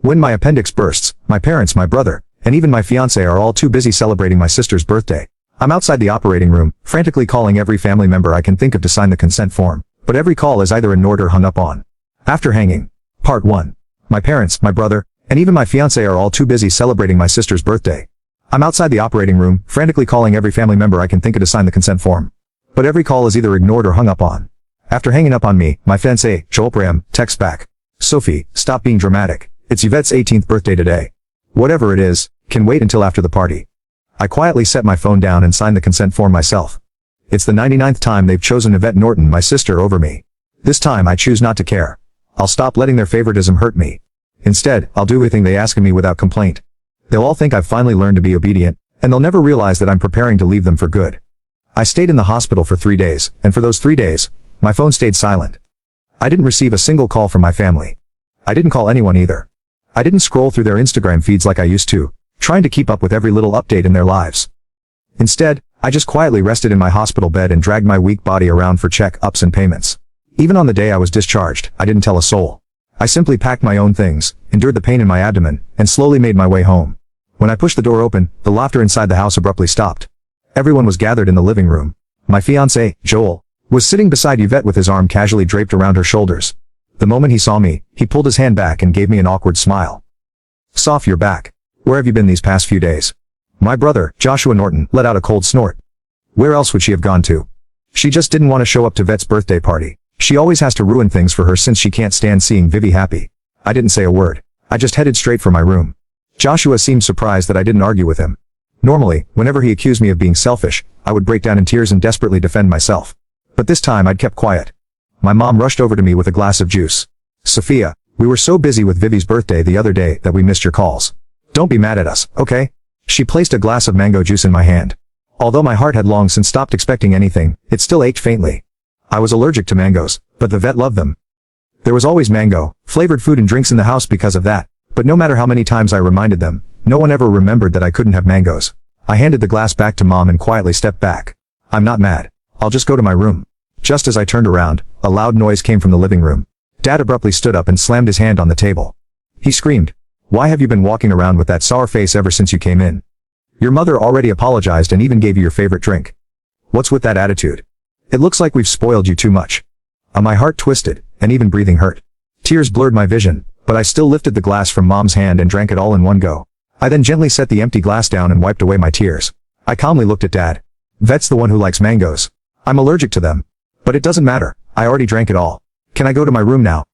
When my appendix bursts, my parents, my brother, and even my fiancé are all too busy celebrating my sister's birthday. I'm outside the operating room, frantically calling every family member I can think of to sign the consent form, but every call is either ignored or hung up on. After hanging. Part 1. My parents, my brother, and even my fiancé are all too busy celebrating my sister's birthday. I'm outside the operating room, frantically calling every family member I can think of to sign the consent form, but every call is either ignored or hung up on. After hanging up on me, my fiancé, Joel Graham, texts back. Sophie, stop being dramatic. It's Yvette's 18th birthday today. Whatever it is, can wait until after the party. I quietly set my phone down and sign the consent form myself. It's the 99th time they've chosen Yvette Norton, my sister, over me. This time I choose not to care. I'll stop letting their favoritism hurt me. Instead, I'll do everything they ask of me without complaint. They'll all think I've finally learned to be obedient, and they'll never realize that I'm preparing to leave them for good. I stayed in the hospital for 3 days, and for those 3 days, my phone stayed silent. I didn't receive a single call from my family. I didn't call anyone either. I didn't scroll through their Instagram feeds like I used to, trying to keep up with every little update in their lives. Instead, I just quietly rested in my hospital bed and dragged my weak body around for check-ups and payments. Even on the day I was discharged, I didn't tell a soul. I simply packed my own things, endured the pain in my abdomen, and slowly made my way home. When I pushed the door open, the laughter inside the house abruptly stopped. Everyone was gathered in the living room. My fiancé, Joel, was sitting beside Yvette with his arm casually draped around her shoulders. The moment he saw me, he pulled his hand back and gave me an awkward smile. "Soph, you're back. Where have you been these past few days?" My brother, Joshua Norton, let out a cold snort. Where else would she have gone to? She just didn't want to show up to Yvette's birthday party. She always has to ruin things for her since she can't stand seeing Vivi happy. I didn't say a word. I just headed straight for my room. Joshua seemed surprised that I didn't argue with him. Normally, whenever he accused me of being selfish, I would break down in tears and desperately defend myself. But this time I'd kept quiet. My mom rushed over to me with a glass of juice. "Sophia, we were so busy with Vivi's birthday the other day that we missed your calls. Don't be mad at us, okay?" She placed a glass of mango juice in my hand. Although my heart had long since stopped expecting anything, it still ached faintly. I was allergic to mangoes, but the vet loved them. There was always mango, flavored food and drinks in the house because of that, but no matter how many times I reminded them, no one ever remembered that I couldn't have mangoes. I handed the glass back to Mom and quietly stepped back. "I'm not mad. I'll just go to my room." Just as I turned around, a loud noise came from the living room. Dad abruptly stood up and slammed his hand on the table. He screamed, "Why have you been walking around with that sour face ever since you came in? Your mother already apologized and even gave you your favorite drink. What's with that attitude? It looks like we've spoiled you too much." My heart twisted, and even breathing hurt. Tears blurred my vision, but I still lifted the glass from Mom's hand and drank it all in one go. I then gently set the empty glass down and wiped away my tears. I calmly looked at Dad. "Vet's the one who likes mangoes. I'm allergic to them. But it doesn't matter, I already drank it all. Can I go to my room now?"